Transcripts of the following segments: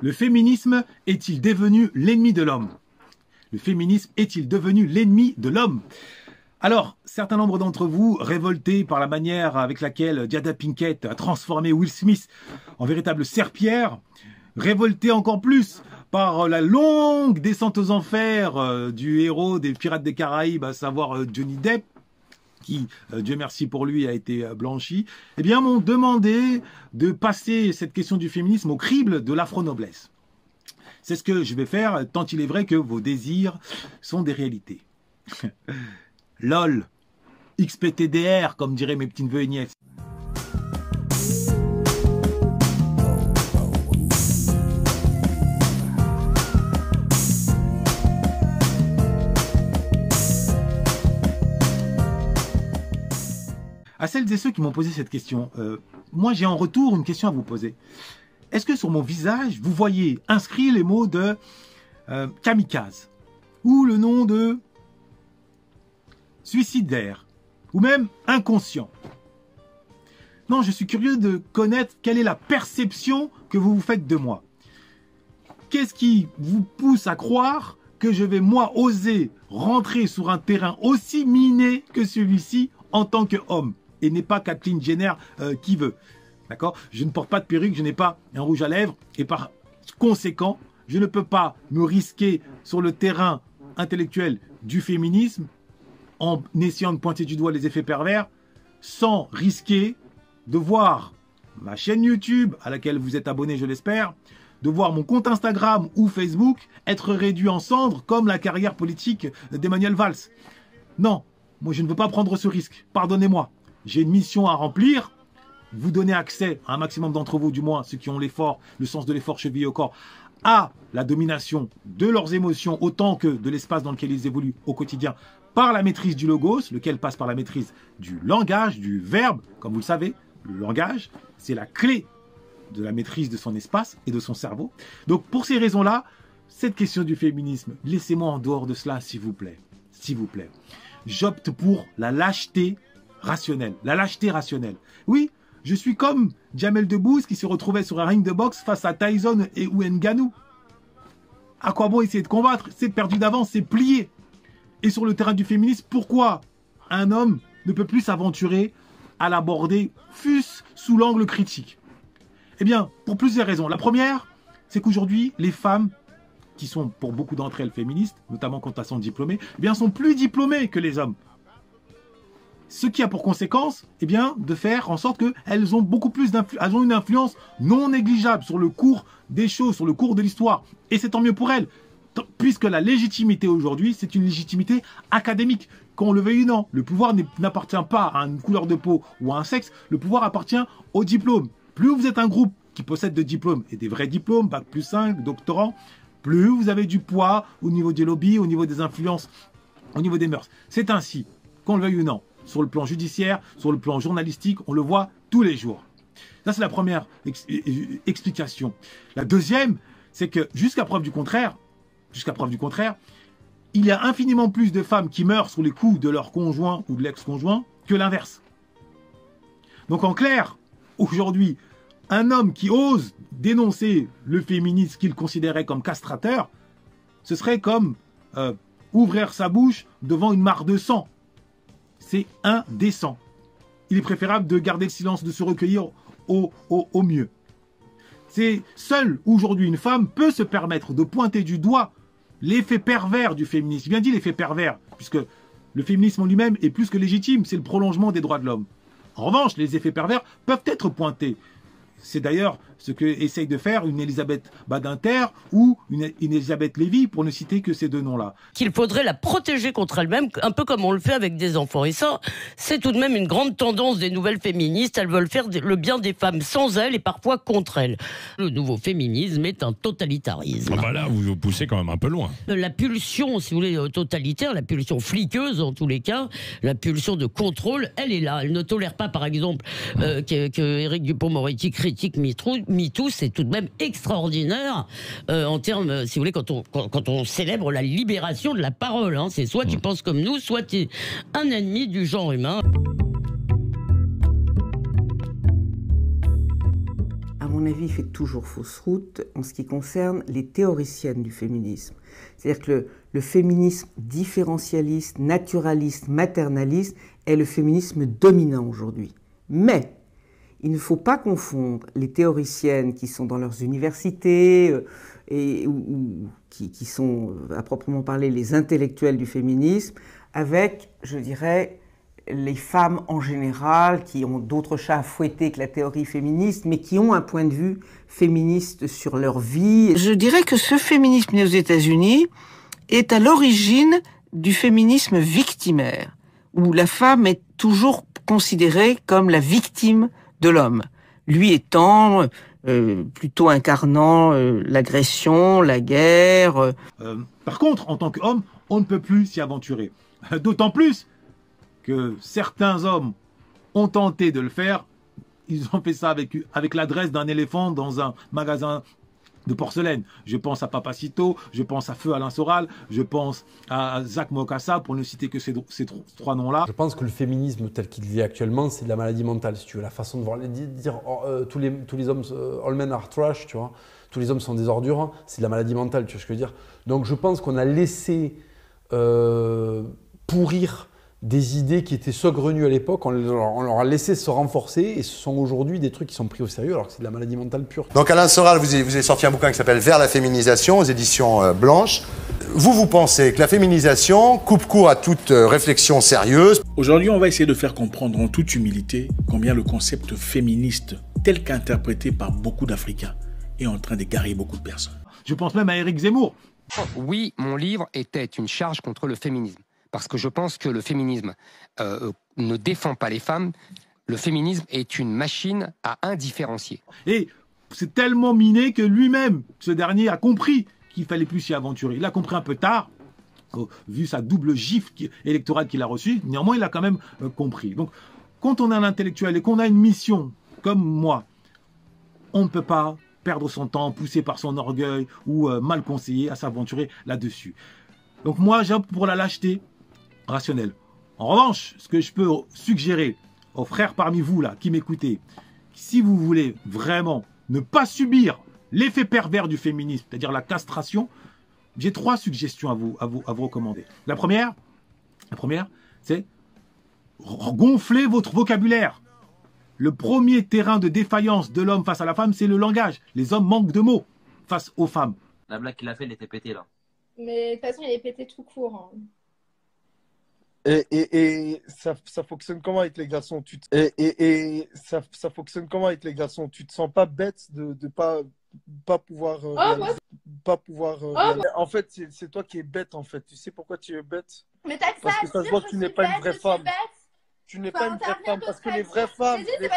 Le féminisme est-il devenu l'ennemi de l'homme? Le féminisme est-il devenu l'ennemi de l'homme? Alors, certains nombres d'entre vous, révoltés par la manière avec laquelle Jada Pinkett a transformé Will Smith en véritable serpillère, révoltés encore plus par la longue descente aux enfers du héros des Pirates des Caraïbes, à savoir Johnny Depp, qui, Dieu merci pour lui, a été blanchi, eh bien, m'ont demandé de passer cette question du féminisme au crible de l'afro-noblesse. C'est ce que je vais faire, tant il est vrai que vos désirs sont des réalités. LOL, XPTDR, comme diraient mes petits neveux et nièces. À celles et ceux qui m'ont posé cette question, moi j'ai en retour une question à vous poser. Est-ce que sur mon visage, vous voyez inscrit les mots de kamikaze, ou le nom de suicidaire, ou même inconscient? Non, je suis curieux de connaître quelle est la perception que vous vous faites de moi. Qu'est-ce qui vous pousse à croire que je vais, moi, oser rentrer sur un terrain aussi miné que celui-ci en tant qu'homme? Et n'est pas Kathleen Jenner qui veut. D'accord? Je ne porte pas de perruque, je n'ai pas un rouge à lèvres, et par conséquent, je ne peux pas me risquer sur le terrain intellectuel du féminisme en essayant de pointer du doigt les effets pervers, sans risquer de voir ma chaîne YouTube, à laquelle vous êtes abonné, je l'espère, de voir mon compte Instagram ou Facebook être réduit en cendres comme la carrière politique d'Emmanuel Valls. Non, moi je ne veux pas prendre ce risque, pardonnez-moi. J'ai une mission à remplir, vous donner accès à un maximum d'entre vous, du moins ceux qui ont l'effort, le sens de l'effort chevillé au corps, à la domination de leurs émotions autant que de l'espace dans lequel ils évoluent au quotidien par la maîtrise du logos, lequel passe par la maîtrise du langage, du verbe. Comme vous le savez, le langage, c'est la clé de la maîtrise de son espace et de son cerveau. Donc pour ces raisons-là, cette question du féminisme, laissez-moi en dehors de cela, s'il vous plaît. S'il vous plaît. J'opte pour la lâcheté rationnelle. La lâcheté rationnelle. Oui, je suis comme Jamel Debbouze qui se retrouvait sur un ring de boxe face à Tyson et Ngannou. À quoi bon essayer de combattre? C'est perdu d'avance, c'est plié. Et sur le terrain du féminisme, pourquoi un homme ne peut plus s'aventurer à l'aborder, fût-ce sous l'angle critique? Eh bien, pour plusieurs raisons. La première, c'est qu'aujourd'hui, les femmes, qui sont pour beaucoup d'entre elles féministes, notamment quand elles sont diplômées, eh bien, sont plus diplômées que les hommes. Ce qui a pour conséquence, eh bien, de faire en sorte qu'elles ont beaucoup plus elles ont une influence non négligeable sur le cours des choses, sur le cours de l'histoire. Et c'est tant mieux pour elles, puisque la légitimité aujourd'hui, c'est une légitimité académique. Qu'on le veuille ou non, le pouvoir n'appartient pas à une couleur de peau ou à un sexe, le pouvoir appartient au diplôme. Plus vous êtes un groupe qui possède de diplômes, et des vrais diplômes, bac plus 5, doctorants, plus vous avez du poids au niveau des lobbies, au niveau des influences, au niveau des mœurs. C'est ainsi, qu'on le veuille ou non. Sur le plan judiciaire, sur le plan journalistique, on le voit tous les jours. Ça, c'est la première explication. La deuxième, c'est que jusqu'à preuve du contraire, il y a infiniment plus de femmes qui meurent sous les coups de leur conjoint ou de l'ex-conjoint que l'inverse. Donc en clair, aujourd'hui, un homme qui ose dénoncer le féminisme qu'il considérait comme castrateur, ce serait comme ouvrir sa bouche devant une mare de sang. C'est indécent. Il est préférable de garder le silence, de se recueillir au mieux. C'est seule aujourd'hui une femme peut se permettre de pointer du doigt l'effet pervers du féminisme. J'ai bien dit l'effet pervers, puisque le féminisme en lui-même est plus que légitime, c'est le prolongement des droits de l'homme. En revanche, les effets pervers peuvent être pointés. C'est d'ailleurs ce que essaye de faire une Elisabeth Badinter ou une Elisabeth Lévy, pour ne citer que ces deux noms-là. Qu'il faudrait la protéger contre elle-même, un peu comme on le fait avec des enfants. Et ça, c'est tout de même une grande tendance des nouvelles féministes. Elles veulent faire le bien des femmes sans elles et parfois contre elles. Le nouveau féminisme est un totalitarisme. Ah bah là, vous vous poussez quand même un peu loin. La pulsion, si vous voulez, totalitaire, la pulsion fliqueuse en tous les cas, la pulsion de contrôle, elle est là. Elle ne tolère pas, par exemple, que Éric Dupond-Moretti critique MeToo, c'est tout de même extraordinaire en termes, si vous voulez, quand on célèbre la libération de la parole. Hein. C'est soit tu penses comme nous, soit tu es un ennemi du genre humain. À mon mon avis, fait toujours fausse route en ce qui concerne les théoriciennes du féminisme. C'est-à-dire que le féminisme différentialiste, naturaliste, maternaliste est le féminisme dominant aujourd'hui. Mais il ne faut pas confondre les théoriciennes qui sont dans leurs universités ou qui sont, à proprement parler, les intellectuels du féminisme, avec, je dirais, les femmes en général qui ont d'autres chats à fouetter que la théorie féministe, mais qui ont un point de vue féministe sur leur vie. Je dirais que ce féminisme né aux États-Unis est à l'origine du féminisme victimaire, où la femme est toujours considérée comme la victime de l'homme, lui étant plutôt incarnant l'agression, la guerre. Par contre, en tant qu'homme, on ne peut plus s'y aventurer. D'autant plus que certains hommes ont tenté de le faire. Ils ont fait ça avec l'adresse d'un éléphant dans un magasin de porcelaine. Je pense à Papacito, je pense à Feu Alain Soral, je pense à Zach Mokassa, pour ne citer que ces trois noms-là. Je pense que le féminisme tel qu'il vit actuellement, c'est de la maladie mentale, si tu veux. La façon de voir, dire tous les hommes, all men are trash, tu vois. Tous les hommes sont des ordures, c'est de la maladie mentale, tu vois ce que je veux dire. Donc je pense qu'on a laissé pourrir des idées qui étaient saugrenues à l'époque, on leur a laissé se renforcer et ce sont aujourd'hui des trucs qui sont pris au sérieux alors que c'est de la maladie mentale pure. Donc Alain Soral, vous avez sorti un bouquin qui s'appelle Vers la féminisation aux éditions Blanche. Vous pensez que la féminisation coupe court à toute réflexion sérieuse. Aujourd'hui, on va essayer de faire comprendre en toute humilité combien le concept féministe, tel qu'interprété par beaucoup d'Africains, est en train d'égarer beaucoup de personnes. Je pense même à Éric Zemmour. Oui, mon livre était une charge contre le féminisme. Parce que je pense que le féminisme ne défend pas les femmes. Le féminisme est une machine à indifférencier. Et c'est tellement miné que lui-même, ce dernier, a compris qu'il fallait plus s'y aventurer. Il a compris un peu tard, vu sa double gifle électorale qu'il a reçue. Néanmoins, il a quand même compris. Donc, quand on est un intellectuel et qu'on a une mission, comme moi, on ne peut pas perdre son temps, poussé par son orgueil ou mal conseillé à s'aventurer là-dessus. Donc moi, j'ai pour la lâcheté rationnelle. En revanche, ce que je peux suggérer aux frères parmi vous là qui m'écoutez, si vous voulez vraiment ne pas subir l'effet pervers du féminisme, c'est-à-dire la castration, j'ai 3 suggestions à vous recommander. La première, c'est gonfler votre vocabulaire. Le premier terrain de défaillance de l'homme face à la femme, c'est le langage. Les hommes manquent de mots face aux femmes. La blague qu'il a fait, elle était pétée là. Mais de toute façon, il est pété tout court. Hein. Et ça fonctionne comment avec les garçons? Ça fonctionne comment avec les garçons? Tu te sens pas bête de pas pouvoir En fait, c'est toi qui es bête en fait. Tu sais pourquoi tu es bête? Mais t'as que parce que ça se voit que tu n'es pas une vraie femme. Tu n'es pas une vraie femme parce que les vraies femmes, elles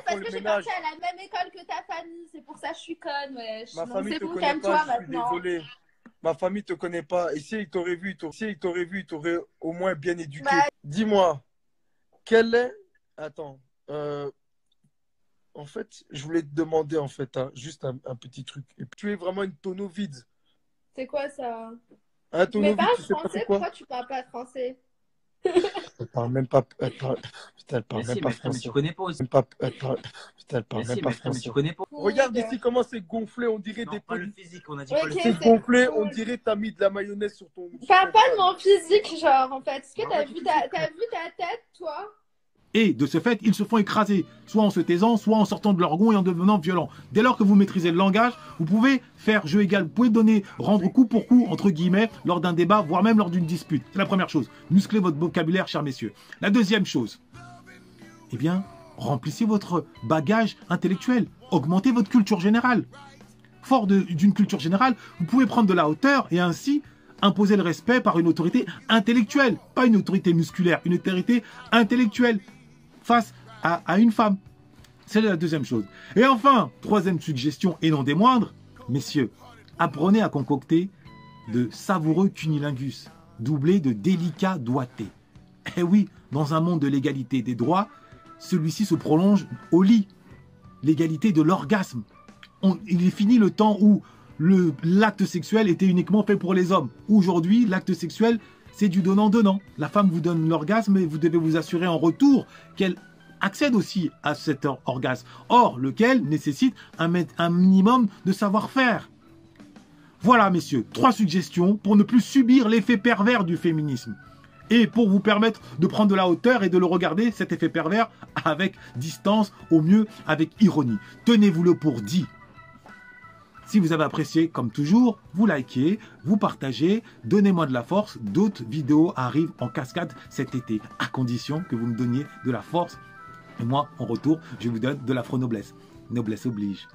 font le ménage. Parce que à la même école que ta famille, c'est pour ça que je suis conne. Ouais. Ma famille te connaît pas, je suis désolé. Ma famille te connaît pas. Et si il t'aurait vu, il t'aurait au moins bien éduqué. Bah... Dis-moi, quel est... Attends. En fait, je voulais te demander, en fait, juste un petit truc. Et puis, tu es vraiment une tonneau vide. C'est quoi ça? Un tonneau vide, tu sais pas c'est quoi? Pourquoi tu parles pas français? Elle parle même pas... Putain, elle parle même pas français. Tu connais pas aussi. Putain, elle parle même pas français. Tu connais pas. Regarde ici comment c'est gonflé, on dirait des... Pas le physique, on a dit pas le physique. C'est gonflé, on dirait que t'as mis de la mayonnaise sur ton... Parle pas de mon physique, genre, en fait. Est-ce que t'as vu ta tête, toi? Et de ce fait, ils se font écraser, soit en se taisant, soit en sortant de leur gond et en devenant violents. Dès lors que vous maîtrisez le langage, vous pouvez faire jeu égal, vous pouvez rendre coup pour coup, entre guillemets, lors d'un débat, voire même lors d'une dispute. C'est la première chose. Musclez votre vocabulaire, chers messieurs. La deuxième chose, eh bien, remplissez votre bagage intellectuel. Augmentez votre culture générale. Fort d'une culture générale, vous pouvez prendre de la hauteur et ainsi imposer le respect par une autorité intellectuelle. Pas une autorité musculaire, une autorité intellectuelle face à une femme. C'est la deuxième chose. Et enfin, troisième suggestion et non des moindres, messieurs, apprenez à concocter de savoureux cunilingus, doublés de délicats doigtés. Eh oui, dans un monde de l'égalité des droits, celui-ci se prolonge au lit. L'égalité de l'orgasme. Il est fini le temps où l'acte sexuel était uniquement fait pour les hommes. Aujourd'hui, l'acte sexuel, c'est du donnant-donnant. La femme vous donne l'orgasme et vous devez vous assurer en retour qu'elle accèdent aussi à cet orgasme, or lequel nécessite un minimum de savoir-faire. Voilà, messieurs, 3 suggestions pour ne plus subir l'effet pervers du féminisme. Et pour vous permettre de prendre de la hauteur et de le regarder, cet effet pervers, avec distance, au mieux avec ironie. Tenez-vous-le pour dit. Si vous avez apprécié, comme toujours, vous likez, vous partagez, donnez-moi de la force. D'autres vidéos arrivent en cascade cet été, à condition que vous me donniez de la force. Et moi, en retour, je vous donne de l'afro-noblesse. Noblesse oblige.